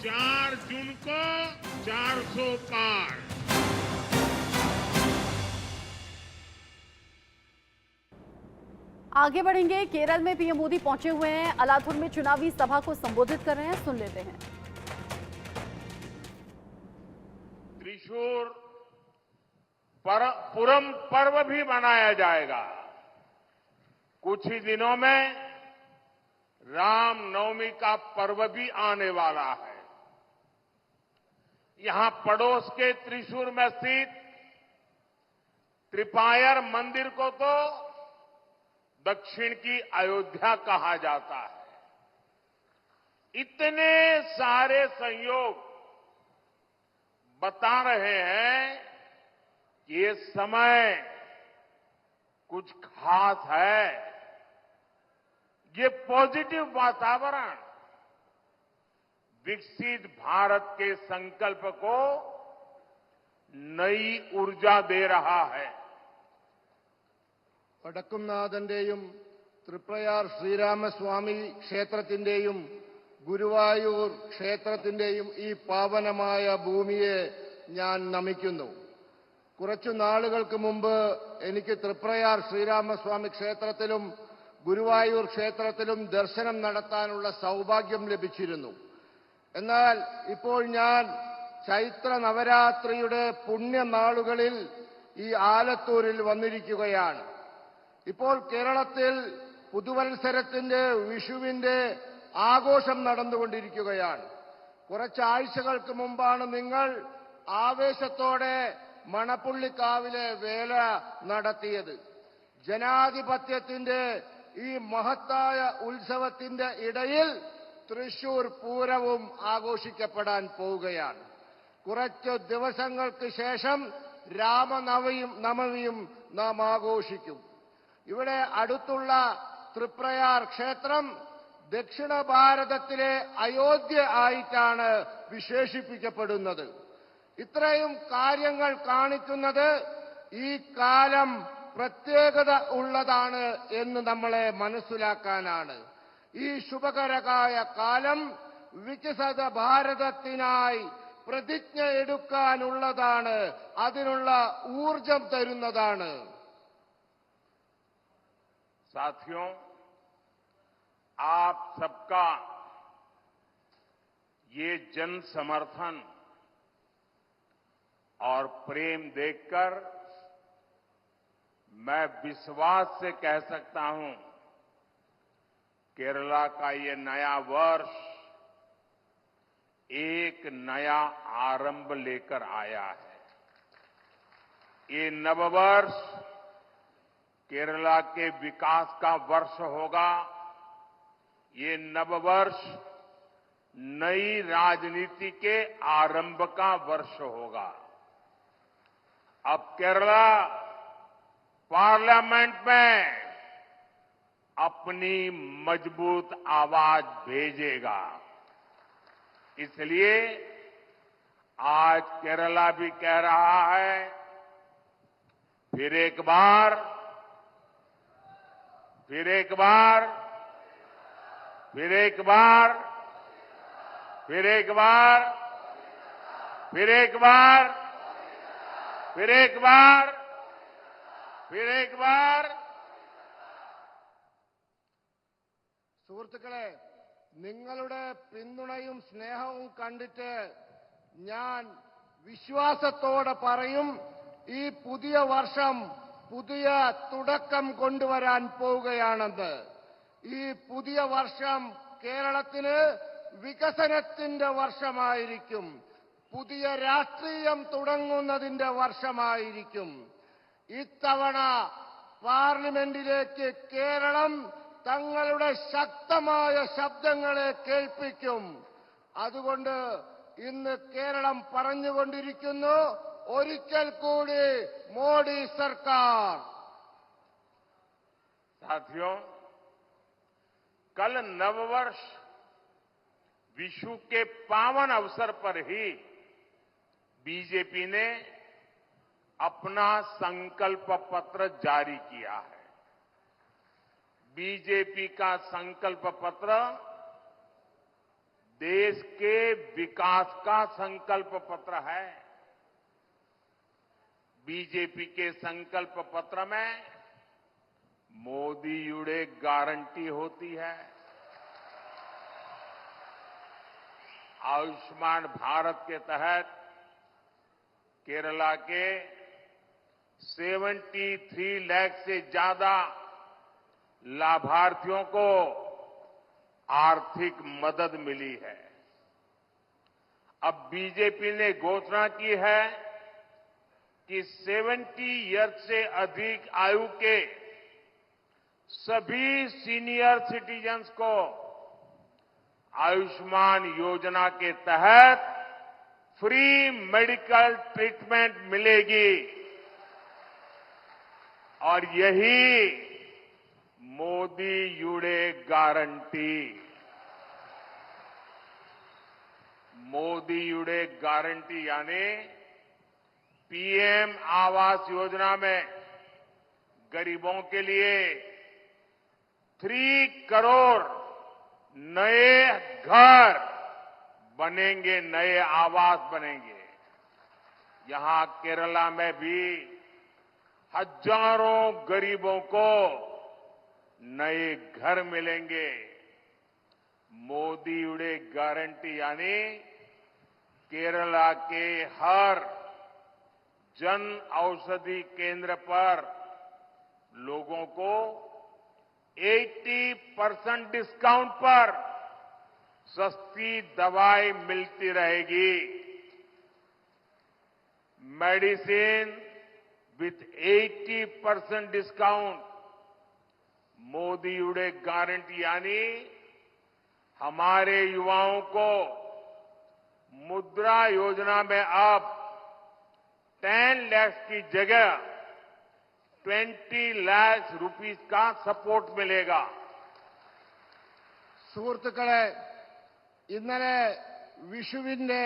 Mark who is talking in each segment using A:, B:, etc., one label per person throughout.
A: 4 जून को 400 पार।
B: आगे बढ़ेंगे। केरल में पीएम मोदी पहुंचे हुए हैं, अलाथुर में चुनावी सभा को संबोधित कर रहे हैं, सुन लेते हैं।
A: त्रिशूर पुरम पर्व भी मनाया जाएगा। कुछ ही दिनों में रामनवमी का पर्व भी आने वाला है। यहां पड़ोस के त्रिशूर में स्थित त्रिपायर मंदिर को तो दक्षिण की अयोध्या कहा जाता है। इतने सारे संयोग बता रहे हैं कि ये समय कुछ खास है। ये पॉजिटिव वातावरण विकसित भारत के संकल्प को नई ऊर्जा दे रहा है।
C: വടക്കുംനാഥന്റെയും തൃപ്രയാർ ശ്രീരാമസ്വാമി ക്ഷേത്രത്തിന്റെയും ഗുരുവായൂർ ക്ഷേത്രത്തിന്റെയും ഈ പാവനമായ ഭൂമിയെ ഞാൻ നമിക്കുന്നു. കുറച്ചു നാളുകൾക്ക് മുമ്പ് എനിക്ക് തൃപ്രയാർ ശ്രീരാമസ്വാമി ക്ഷേത്രത്തിലും ഗുരുവായൂർ ക്ഷേത്രത്തിലും ദർശനം നടത്താനുള്ള സൗഭാഗ്യം ലഭിച്ചിരുന്നു. എന്നാൽ ഇപ്പോൾ ഞാൻ ചൈത്ര നവരാത്രിയുടെ പുണ്യനാളുകളിൽ ഈ ആലത്തൂരിൽ വന്നിരിക്കുകയാണ്. ഇപ്പോൾ കേരളത്തിൽ പുതുവത്സരത്തിന്റെ വിഷുവിന്റെ ആഘോഷം നടന്നുകൊണ്ടിരിക്കുകയാണ്. കുറച്ചാഴ്ചകൾക്ക് മുമ്പാണ് നിങ്ങൾ ആവേശത്തോടെ മണപ്പുള്ളിക്കാവിലെ വേല നടത്തിയത്. ജനാധിപത്യത്തിന്റെ ഈ മഹത്തായ ഉത്സവത്തിന്റെ ഇടയിൽ തൃശൂർ പൂരവും ആഘോഷിക്കപ്പെടാൻ പോവുകയാണ്. കുറച്ച് ദിവസങ്ങൾക്ക് ശേഷം രാമനവമിയും നാം ആഘോഷിക്കും. ഇവിടെ അടുത്തുള്ള തൃപ്രയാർ ക്ഷേത്രം ദക്ഷിണ ഭാരതത്തിലെ അയോധ്യ ആയിട്ടാണ് വിശേഷിപ്പിക്കപ്പെടുന്നത്. ഇത്രയും കാര്യങ്ങൾ കാണിക്കുന്നത് ഈ കാലം പ്രത്യേകത ഉള്ളതാണ് എന്ന് നമ്മളെ മനസ്സിലാക്കാനാണ്. ഈ ശുഭകരമായ കാലം വികസിത ഭാരതത്തിനായി പ്രതിജ്ഞ എടുക്കാനുള്ളതാണ്, അതിനുള്ള ഊർജം തരുന്നതാണ്.
A: साथियों, आप सबका ये जन समर्थन और प्रेम देखकर मैं विश्वास से कह सकता हूं, केरला का ये नया वर्ष एक नया आरंभ लेकर आया है। ये नववर्ष केरला के विकास का वर्ष होगा। ये नववर्ष नई राजनीति के आरंभ का वर्ष होगा। अब केरला पार्लियामेंट में अपनी मजबूत आवाज भेजेगा। इसलिए आज केरला भी कह रहा है, फिर एक बार, फिर एक बार, फिर एक बार, फिर एक बार, फिर एक बार, फिर एक बार, फिर एक बार।
C: സുഹൃത്തുക്കളെ, നിങ്ങളുടെ പിന്തുണയും സ്നേഹവും കണ്ടിട്ട് ഞാൻ വിശ്വാസത്തോടെ പറയും, ഈ പുതിയ വർഷം പുതിയ തുടക്കം കൊണ്ടുവരാൻ പോവുകയാണെന്ന്. ഈ പുതിയ വർഷം കേരളത്തിന് വികസനത്തിന്റെ വർഷമായിരിക്കും. പുതിയ രാഷ്ട്രീയം തുടങ്ങുന്നതിന്റെ വർഷമായിരിക്കും. ഇത്തവണ പാർലമെന്റിലേക്ക് കേരളം തങ്ങളുടെ ശക്തമായ ശബ്ദങ്ങളെ കേൾപ്പിക്കും. അതുകൊണ്ട് ഇന്ന് കേരളം പറഞ്ഞുകൊണ്ടിരിക്കുന്നു, ഒരിക്കൽ കൂടി മോഡി സർക്കാർ.
A: साथियों, कल नववर्ष विशु के पावन अवसर पर ही बीजेपी ने अपना संकल्प पत्र जारी किया है। बीजेपी का संकल्प पत्र देश के विकास का संकल्प पत्र है। बीजेपी के संकल्प पत्र में मोदी-युडे गारंटी होती है। आयुष्मान भारत के तहत केरला के 73 लाख से ज्यादा लाभार्थियों को आर्थिक मदद मिली है। अब बीजेपी ने घोषणा की है कि 70 ईयर्स से अधिक आयु के सभी सीनियर सिटीजन्स को आयुष्मान योजना के तहत फ्री मेडिकल ट्रीटमेंट मिलेगी और यही मोदी-युडे गारंटी। मोदी-युडे गारंटी यानी पीएम आवास योजना में गरीबों के लिए 3 करोड़ नए घर बनेंगे, नए आवास बनेंगे। यहां केरला में भी हजारों गरीबों को नए घर मिलेंगे। मोदी-युडे गारंटी यानी केरला के हर जन औषधि केंद्र पर लोगों को 80% डिस्काउंट पर सस्ती दवाई मिलती रहेगी। Medicine with 80% discount. मोदी-युडे गारंटी यानी हमारे युवाओं को मुद्रा योजना में अब 10 लाख की जगह 20 लाख रुपीस का सपोर्ट मिलेगा।
C: സുഹൃത്തുക്കളെ, ഇന്നലെ വിഷുവിന്റെ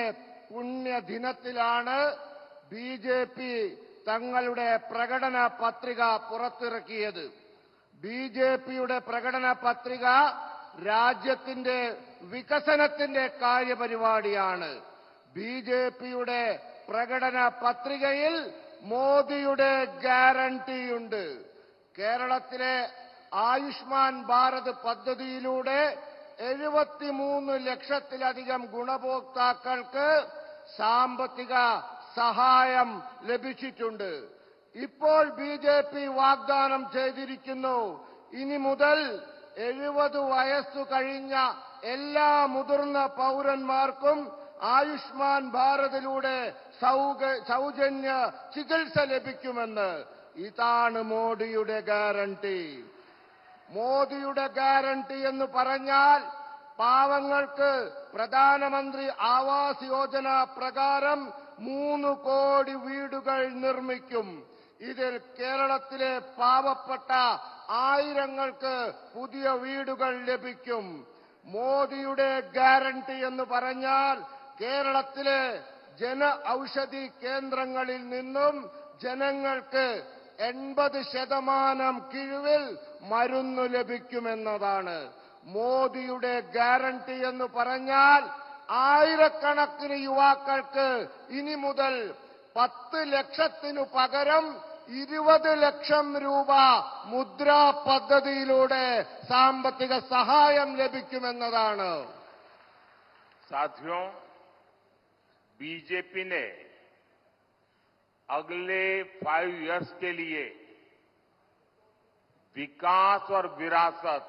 C: പുണ്യദിനത്തിലാണ് ബിജെപി തങ്ങളുടെ പ്രകടന പത്രിക പുറത്തിറക്കിയത്. ബിജെപിയുടെ പ്രകടന പത്രിക രാജ്യത്തിന്റെ വികസനത്തിന്റെ കാര്യപരിപാടിയാണ്. ബിജെപിയുടെ പ്രകടന പത്രികയിൽ മോദിയുടെ ഗ്യാരണ്ടിയുണ്ട്. കേരളത്തിലെ ആയുഷ്മാൻ ഭാരത് പദ്ധതിയിലൂടെ 73 ലക്ഷത്തിലധികം ഗുണഭോക്താക്കൾക്ക് സാമ്പത്തിക സഹായം ലഭിച്ചിട്ടുണ്ട്. ഇപ്പോൾ ബിജെപി വാഗ്ദാനം ചെയ്തിരിക്കുന്നു, ഇനി മുതൽ 70 വയസ്സു കഴിഞ്ഞ എല്ലാ മുതിർന്ന പൗരന്മാർക്കും ആയുഷ്മാൻ ഭാരതിലൂടെ സൗജന്യ ചികിത്സ ലഭിക്കുമെന്ന്. ഇതാണ് മോദിയുടെ ഗ്യാരണ്ടി. മോദിയുടെ ഗ്യാരണ്ടി എന്ന് പറഞ്ഞാൽ പാവങ്ങൾക്ക് പ്രധാനമന്ത്രി ആവാസ് യോജന പ്രകാരം 3 കോടി വീടുകൾ നിർമ്മിക്കും. ഇതിൽ കേരളത്തിലെ പാവപ്പെട്ട ആയിരങ്ങൾക്ക് പുതിയ വീടുകൾ ലഭിക്കും. മോദിയുടെ ഗ്യാരണ്ടി എന്ന് പറഞ്ഞാൽ കേരളത്തിലെ ജന ഔഷധി കേന്ദ്രങ്ങളിൽ നിന്നും ജനങ്ങൾക്ക് 80% കിഴിവിൽ മരുന്ന് ലഭിക്കുമെന്നതാണ്. മോദിയുടെ ഗ്യാരണ്ടി എന്ന് പറഞ്ഞാൽ ആയിരക്കണക്കിന് യുവാക്കൾക്ക് ഇനി മുതൽ 10 ലക്ഷത്തിനു പകരം 20 ലക്ഷം രൂപ മുദ്രാ പദ്ധതിയിലൂടെ സാമ്പത്തിക സഹായം ലഭിക്കുമെന്നതാണ്.
A: साथियों, बीजेपी ने अगले 5 इयर्स के लिए विकास और विरासत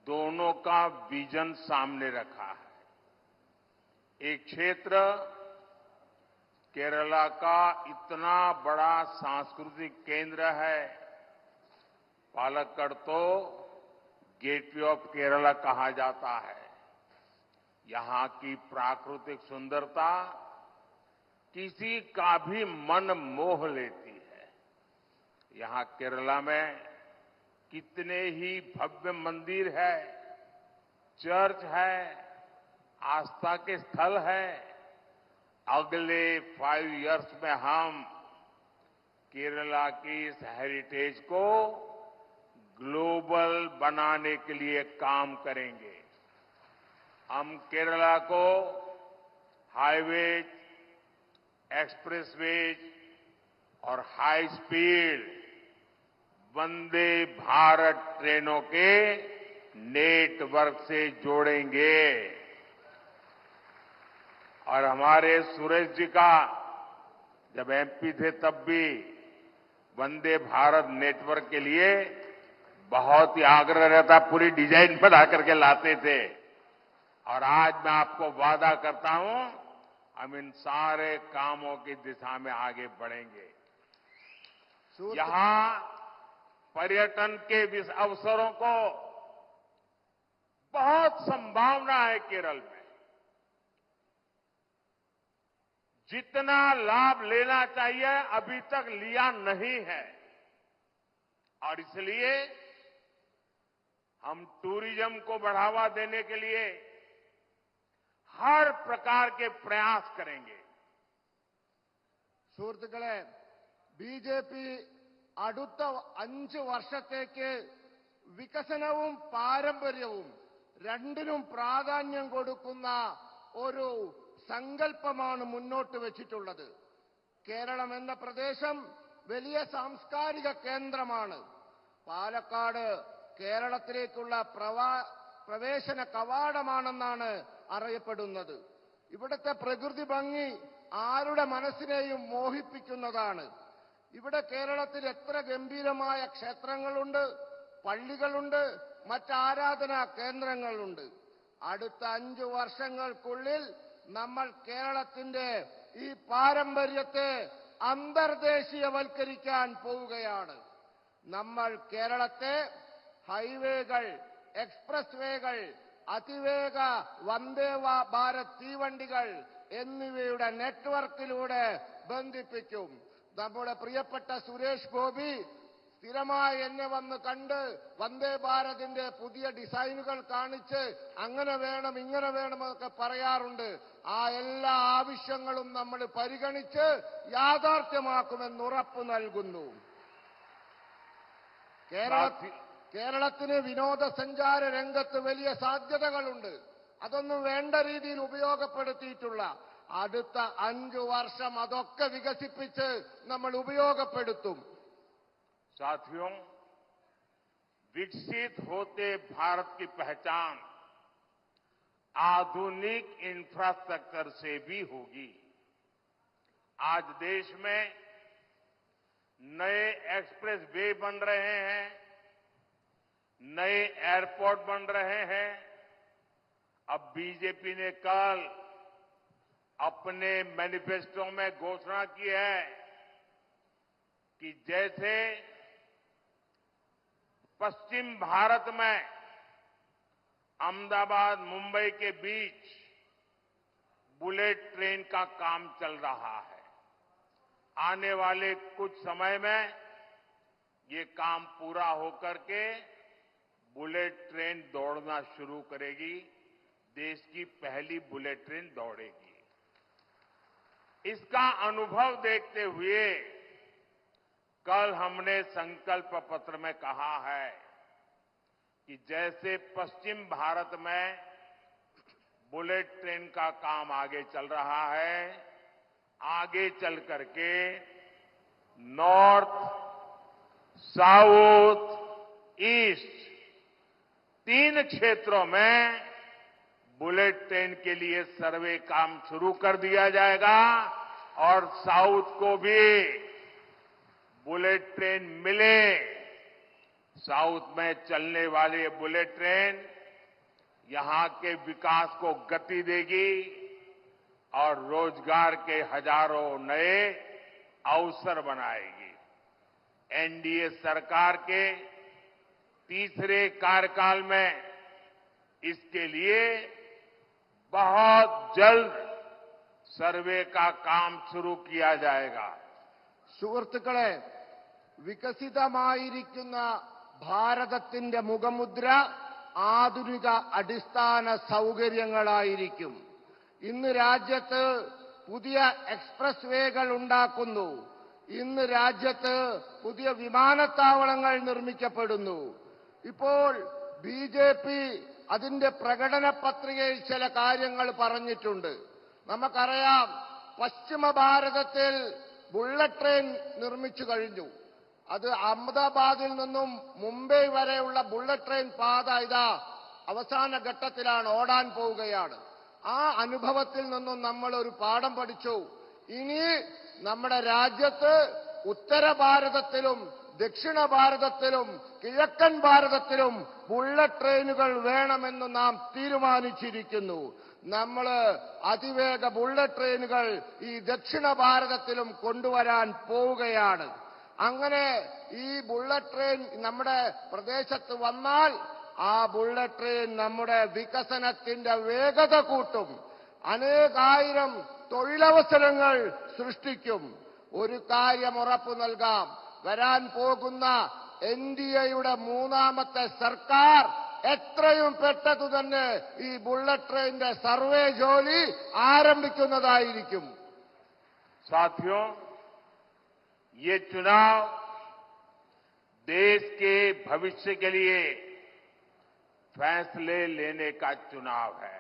A: दोनों का विजन सामने रखा है। एक क्षेत्र केरला का इतना बड़ा सांस्कृतिक केंद्र है, पालक्कड़ तो गेटवे ऑफ केरला कहा जाता है। यहां की प्राकृतिक सुंदरता किसी का भी मन मोह लेती है। यहां केरला में कितने ही भव्य मंदिर है, चर्च है, आस्था के स्थल है। अगले 5 इयर्स में हम केरला की इस हेरिटेज को ग्लोबल बनाने के लिए काम करेंगे। हम केरला को हाईवेज, एक्सप्रेसवेज और हाई स्पीड वंदे भारत ट्रेनों के नेटवर्क से जोड़ेंगे। और हमारे सुरेश जी का जब एमपी थे तब भी वंदे भारत नेटवर्क के लिए बहुत ही आग्रह रहता, पूरी डिजाइन बना करके लाते थे। और आज मैं आपको वादा करता हूं, हम इन सारे कामों की दिशा में आगे बढ़ेंगे। यहां पर्यटन के अवसरों को बहुत संभावना है केरल में। जितना लाभ लेना चाहिए अभी तक लिया नहीं है, और इसलिए हम टूरिज्म को बढ़ावा देने के लिए हर प्रकार के प्रयास करेंगे।
C: സുഹൃത്തുക്കളെ, ബിജെപി അടുത്ത 5 വർഷത്തേക്ക് വികസനവും പാരമ്പര്യവും രണ്ടിനും പ്രാധാന്യം കൊടുക്കുന്ന ഒരു സങ്കല്പമാണ് മുന്നോട്ട് വെച്ചിട്ടുള്ളത്. കേരളം എന്ന പ്രദേശം വലിയ സാംസ്കാരിക കേന്ദ്രമാണ്. പാലക്കാട് കേരളത്തിലേക്കുള്ള പ്രവേശന കവാടമാണെന്നാണ് അറിയപ്പെടുന്നത്. ഇവിടുത്തെ പ്രകൃതി ഭംഗി ആരുടെ മനസ്സിനെയും മോഹിപ്പിക്കുന്നതാണ്. ഇവിടെ കേരളത്തിൽ എത്ര ഗംഭീരമായ ക്ഷേത്രങ്ങളുണ്ട്, പള്ളികളുണ്ട്, മറ്റാരാധനാ കേന്ദ്രങ്ങളുണ്ട്. അടുത്ത 5 വർഷങ്ങൾക്കുള്ളിൽ നമ്മൾ കേരളത്തിന്റെ ഈ പാരമ്പര്യത്തെ അന്തർദേശീയവൽക്കരിക്കാൻ പോവുകയാണ്. നമ്മൾ കേരളത്തെ ഹൈവേകൾ, എക്സ്പ്രസ് വേകൾ, അതിവേഗ വന്ദേ ഭാരത് തീവണ്ടികൾ എന്നിവയുടെ നെറ്റ്വർക്കിലൂടെ ബന്ധിപ്പിക്കും. നമ്മുടെ പ്രിയപ്പെട്ട സുരേഷ് ഗോപി സ്ഥിരമായി എന്നെ വന്ന് കണ്ട് വന്ദേ ഭാരതിന്റെ പുതിയ ഡിസൈനുകൾ കാണിച്ച് അങ്ങനെ വേണം ഇങ്ങനെ വേണമെന്നൊക്കെ പറയാറുണ്ട്. ആ എല്ലാ ആവശ്യങ്ങളും നമ്മൾ പരിഗണിച്ച് യാഥാർത്ഥ്യമാക്കുമെന്ന് ഉറപ്പു നൽകുന്നു. കേരളത്തിന് വിനോദസഞ്ചാര രംഗത്ത് വലിയ സാധ്യതകളുണ്ട്. അതൊന്നും വേണ്ട രീതിയിൽ ഉപയോഗപ്പെടുത്തിയിട്ടുള്ള അടുത്ത 5 വർഷം അതൊക്കെ വികസിപ്പിച്ച് നമ്മൾ ഉപയോഗപ്പെടുത്തും.
A: साथियों, विकसित होते भारत की पहचान आधुनिक इंफ्रास्ट्रक्चर से भी होगी। आज देश में नए एक्सप्रेस वे बन रहे हैं, नए एयरपोर्ट बन रहे हैं। अब बीजेपी ने कल अपने मैनिफेस्टो में घोषणा की है कि जैसे पश्चिम भारत में अहमदाबाद मुंबई के बीच बुलेट ट्रेन का काम चल रहा है, आने वाले कुछ समय में ये काम पूरा होकर के बुलेट ट्रेन दौड़ना शुरू करेगी। देश की पहली बुलेट ट्रेन दौड़ेगी। इसका अनुभव देखते हुए कल हमने संकल्प पत्र में कहा है कि जैसे पश्चिम भारत में बुलेट ट्रेन का काम आगे चल रहा है, आगे चल करके नॉर्थ, साउथ, ईस्ट 3 क्षेत्रों में बुलेट ट्रेन के लिए सर्वे काम शुरू कर दिया जाएगा और साउथ को भी बुलेट ट्रेन मिले। साउथ में चलने वाली बुलेट ट्रेन यहां के विकास को गति देगी और रोजगार के हजारों नए अवसर बनाएगी। एनडीए सरकार के तीसरे कार्यकाल में इसके लिए बहुत जल्द सर्वे का काम शुरू किया जाएगा।
C: സുഹൃത്തുക്കളെ, വികസിതമായിരിക്കുന്ന ഭാരതത്തിന്റെ മുഖമുദ്ര ആധുനിക അടിസ്ഥാന സൗകര്യങ്ങളായിരിക്കും. ഇന്ന് രാജ്യത്ത് പുതിയ എക്സ്പ്രസ് വേകൾ ഉണ്ടാക്കുന്നു. ഇന്ന് രാജ്യത്ത് പുതിയ വിമാനത്താവളങ്ങൾ നിർമ്മിക്കപ്പെടുന്നു. ഇപ്പോൾ ബിജെപി അതിന്റെ പ്രകടന പത്രികയിൽ ചില കാര്യങ്ങൾ പറഞ്ഞിട്ടുണ്ട്. നമുക്കറിയാം, പശ്ചിമ ഭാരതത്തിൽ ബുള്ളറ്റ് ട്രെയിൻ നിർമ്മിച്ചു കഴിഞ്ഞു. അത് അഹമ്മദാബാദിൽ നിന്നും മുംബൈ വരെയുള്ള ബുള്ളറ്റ് ട്രെയിൻ പാത ഇതാ അവസാന ഘട്ടത്തിലാണ്, ഓടാൻ പോവുകയാണ്. ആ അനുഭവത്തിൽ നിന്നും നമ്മൾ ഒരു പാഠം പഠിച്ചു. ഇനി നമ്മുടെ രാജ്യത്ത് ഉത്തര ഭാരതത്തിലും ദക്ഷിണ ഭാരതത്തിലും കിഴക്കൻ ഭാരതത്തിലും ബുള്ളറ്റ് ട്രെയിനുകൾ വേണമെന്ന് നാം തീരുമാനിച്ചിരിക്കുന്നു. നമ്മൾ അതിവേഗ ബുള്ളറ്റ് ട്രെയിനുകൾ ഈ ദക്ഷിണ ഭാരതത്തിലും കൊണ്ടുവരാൻ പോവുകയാണ്. അങ്ങനെ ഈ ബുള്ളറ്റ് ട്രെയിൻ നമ്മുടെ പ്രദേശത്ത് വന്നാൽ ആ ബുള്ളറ്റ് ട്രെയിൻ നമ്മുടെ വികസനത്തിന്റെ വേഗത കൂട്ടും, അനേകായിരം തൊഴിലവസരങ്ങൾ സൃഷ്ടിക്കും. ഒരു കാര്യം ഉറപ്പു നൽകാം, വരാൻ പോകുന്ന NDAയുടെ മൂന്നാമത്തെ സർക്കാർ എത്രയും പെട്ടെന്ന് തന്നെ ഈ ബുള്ളറ്റ് ട്രെയിനിന്റെ സർവേ ജോലി ആരംഭിക്കുന്നതായിരിക്കും.
A: साथियों, ये चुनाव देश के भविष्य के लिए फैसले लेने का चुनाव है।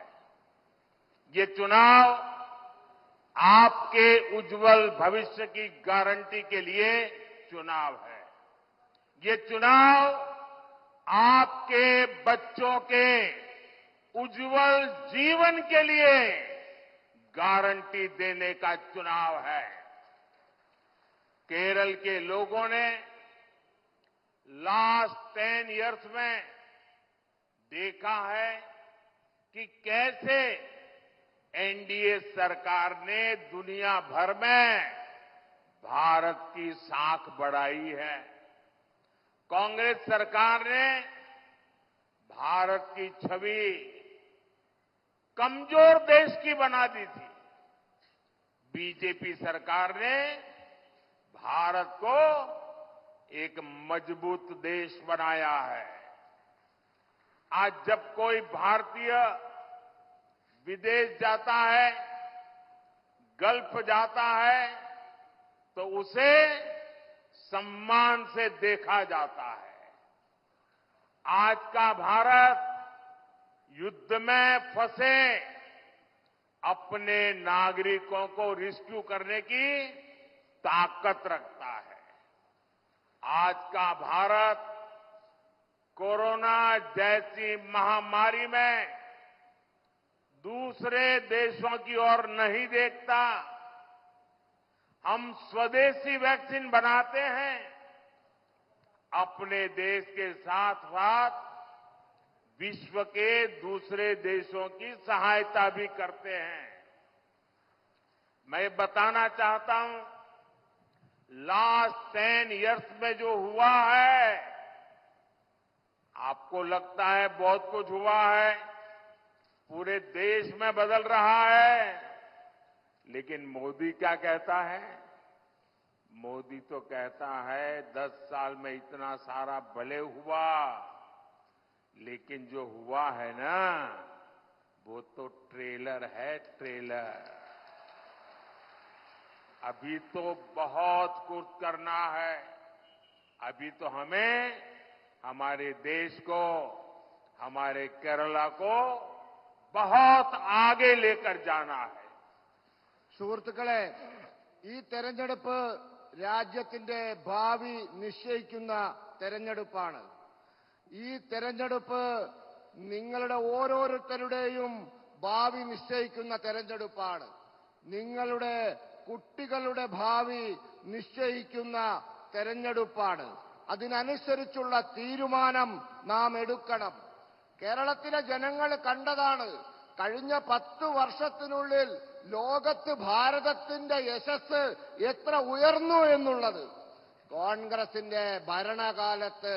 A: ये चुनाव आपके उज्जवल भविष्य की गारंटी के लिए चुनाव है। ये चुनाव आपके बच्चों के उज्जवल जीवन के लिए गारंटी देने का चुनाव है। केरल के लोगों ने लास्ट 10 इयर्स में देखा है कि कैसे NDA सरकार ने दुनिया भर में भारत की साख बढ़ाई है। कांग्रेस सरकार ने भारत की छवि कमजोर देश की बना दी थी। बीजेपी सरकार ने भारत को एक मजबूत देश बनाया है। आज जब कोई भारतीय विदेश जाता है, गल्फ जाता है, तो उसे सम्मान से देखा जाता है। आज का भारत युद्ध में फंसे अपने नागरिकों को रेस्क्यू करने की ताकत रखता है। आज का भारत कोरोना जैसी महामारी में दूसरे देशों की ओर नहीं देखता। हम स्वदेशी वैक्सीन बनाते हैं, अपने देश के साथ साथ विश्व के दूसरे देशों की सहायता भी करते हैं। मैं बताना चाहता हूं, लास्ट 10 इयर्स में जो हुआ है, आपको लगता है बहुत कुछ हुआ है, पूरे देश में बदल रहा है, लेकिन मोदी क्या कहता है? मोदी तो कहता है 10 साल में इतना सारा भले हुआ, लेकिन जो हुआ है ना, वो तो ट्रेलर है, ट्रेलर। अभी तो बहुत कुछ करना है। अभी तो हमें हमारे देश को, हमारे केरला को बहुत आगे लेकर जाना है।
C: സുഹൃത്തുക്കളെ, ഈ തെരഞ്ഞെടുപ്പ് രാജ്യത്തിന്റെ ഭാവി നിശ്ചയിക്കുന്ന തെരഞ്ഞെടുപ്പാണ്. ഈ തെരഞ്ഞെടുപ്പ് നിങ്ങളുടെ ഓരോരുത്തരുടെയും ഭാവി നിശ്ചയിക്കുന്ന തെരഞ്ഞെടുപ്പാണ്. നിങ്ങളുടെ കുട്ടികളുടെ ഭാവി നിശ്ചയിക്കുന്ന തെരഞ്ഞെടുപ്പാണ്. അതിനനുസരിച്ചുള്ള തീരുമാനം നാം എടുക്കണം. കേരളത്തിലെ ജനങ്ങൾ കണ്ടതാണ് കഴിഞ്ഞ 10 വർഷത്തിനുള്ളിൽ ലോകത്ത് ഭാരതത്തിന്റെ യശസ് എത്ര ഉയർന്നു എന്നുള്ളത്. കോൺഗ്രസിന്റെ ഭരണകാലത്ത്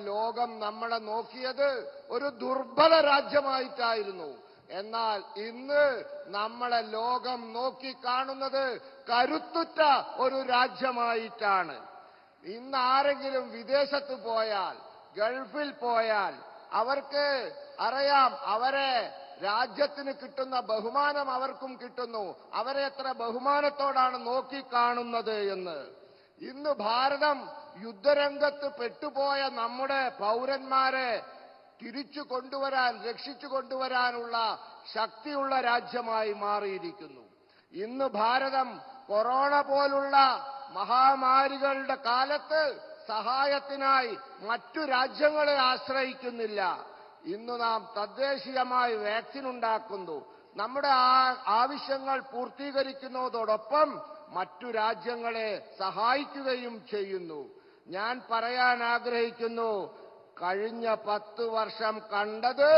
C: ലോകം നമ്മളെ നോക്കിയത് ഒരു ദുർബല രാജ്യമായിട്ടായിരുന്നു. എന്നാൽ ഇന്ന് നമ്മളെ ലോകം നോക്കിക്കാണുന്നത് കരുത്തുറ്റ ഒരു രാജ്യമായിട്ടാണ്. ഇന്ന് ആരെങ്കിലും വിദേശത്ത് പോയാൽ, ഗൾഫിൽ പോയാൽ അവർക്ക് അറിയാം അവരെ രാജ്യത്തിന് കിട്ടുന്ന ബഹുമാനം അവർക്കും കിട്ടുന്നു. അവരെ എത്ര ബഹുമാനത്തോടാണ് നോക്കിക്കാണുന്നത് എന്ന്. ഇന്ന് ഭാരതം യുദ്ധരംഗത്ത് പെട്ടുപോയ നമ്മുടെ പൗരന്മാരെ തിരിച്ചു കൊണ്ടുവരാൻ, രക്ഷിച്ചു കൊണ്ടുവരാനുള്ള ശക്തിയുള്ള രാജ്യമായി മാറിയിരിക്കുന്നു. ഇന്ന് ഭാരതം കൊറോണ പോലുള്ള മഹാമാരികളുടെ കാലത്ത് സഹായത്തിനായി മറ്റു രാജ്യങ്ങളെ ആശ്രയിക്കുന്നില്ല. ഇന്ന് നാം തദ്ദേശീയമായി വാക്സിൻ ഉണ്ടാക്കുന്നു. നമ്മുടെ ആവശ്യങ്ങൾ പൂർത്തീകരിക്കുന്നതോടൊപ്പം മറ്റു രാജ്യങ്ങളെ സഹായിക്കുകയും ചെയ്യുന്നു. ഞാൻ പറയാൻ ആഗ്രഹിക്കുന്നു, കഴിഞ്ഞ 10 വർഷം കണ്ടത്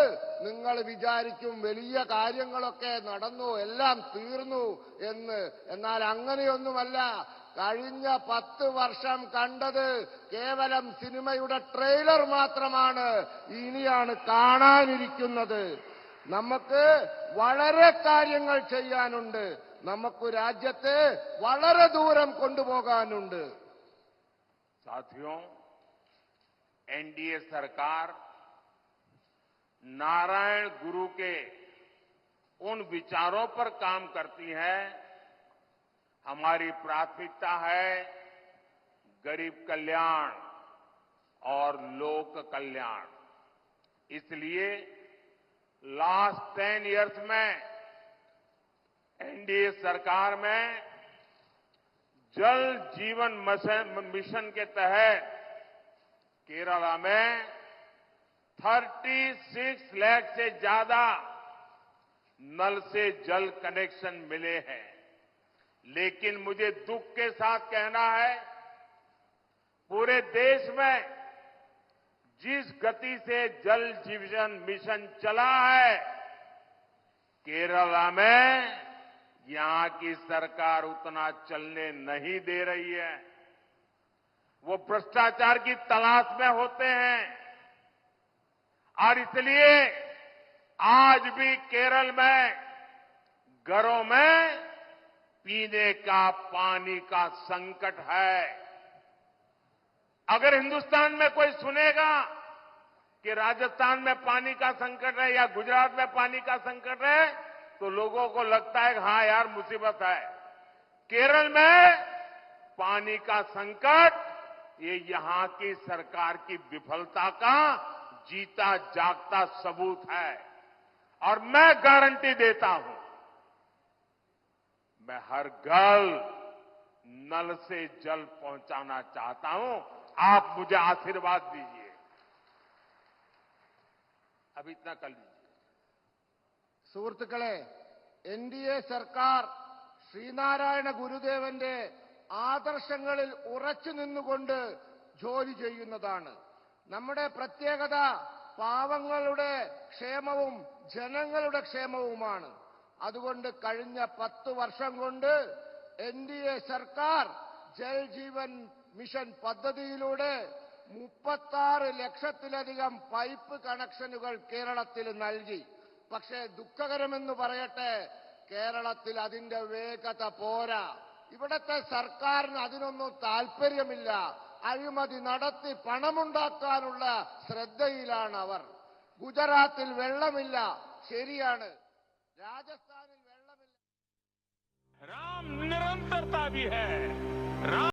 C: നിങ്ങൾ വിചാരിക്കും വലിയ കാര്യങ്ങളൊക്കെ നടന്നു, എല്ലാം തീർന്നു എന്ന്. എന്നാൽ അങ്ങനെയൊന്നുമല്ല. കഴിഞ്ഞ 10 വർഷം കണ്ടത് കേവലം സിനിമയുടെ ട്രെയിലർ മാത്രമാണ്. ഇനിയാണ് കാണാനിരിക്കുന്നത്. നമുക്ക് വളരെ കാര്യങ്ങൾ ചെയ്യാനുണ്ട്. നമുക്ക് രാജ്യത്തെ വളരെ ദൂരം കൊണ്ടുപോകാനുണ്ട്.
A: साथियों, एनडीए सरकार नारायण गुरु के उन विचारों पर काम करती है। हमारी प्राथमिकता है गरीब कल्याण और लोक कल्याण। इसलिए लास्ट 10 इयर्स में एनडीए सरकार में जल जीवन मिशन के तहत केरला में 36 लाख से ज्यादा नल से जल कनेक्शन मिले हैं। लेकिन मुझे दुख के साथ कहना है, पूरे देश में जिस गति से जल जीवन मिशन चला है, केरला में यहां की सरकार उतना चलने नहीं दे रही है। वो भ्रष्टाचार की तलाश में होते हैं और इसलिए आज भी केरल में घरों में पीने का पानी का संकट है। अगर हिंदुस्तान में कोई सुनेगा कि राजस्थान में पानी का संकट है या गुजरात में पानी का संकट है, तो लोगों को लगता है कि हां यार मुसीबत है। केरल में पानी का संकट ये यहां की सरकार की विफलता का जीता जागता सबूत है। और मैं गारंटी देता हूं, मैं हर घर नल से जल पहुंचाना चाहता हूं। आप मुझे आशीर्वाद दीजिए। अभी इतना कर लीजिए।
C: സുഹൃത്തുക്കളെ, എൻഡിഎ സർക്കാർ ശ്രീനാരായണ ഗുരുദേവന്റെ ആദർശങ്ങളിൽ ഉറച്ചു നിന്നുകൊണ്ട് ജോലി ചെയ്യുന്നതാണ്. നമ്മുടെ പ്രത്യേകത പാവങ്ങളുടെ ക്ഷേമവും ജനങ്ങളുടെ ക്ഷേമവുമാണ്. അതുകൊണ്ട് കഴിഞ്ഞ 10 വർഷം കൊണ്ട് എൻഡിഎ സർക്കാർ ജൽ ജീവൻ മിഷൻ പദ്ധതിയിലൂടെ 36 ലക്ഷത്തിലധികം പൈപ്പ് കണക്ഷനുകൾ കേരളത്തിൽ നൽകി. പക്ഷേ ദുഃഖകരമെന്ന് പറയട്ടെ, കേരളത്തിൽ അതിന്റെ വേഗത പോരാ. ഇവിടത്തെ സർക്കാരിന് അതിനൊന്നും താല്പര്യമില്ല. അഴിമതി നടത്തി പണമുണ്ടാക്കാനുള്ള ശ്രദ്ധയിലാണ് അവർ. ഗുജറാത്തിൽ വെള്ളമില്ല, ശരിയാണ്. രാജസ്ഥാനിൽ വെള്ളമില്ല.
D: राम निरंतरता भी है। राम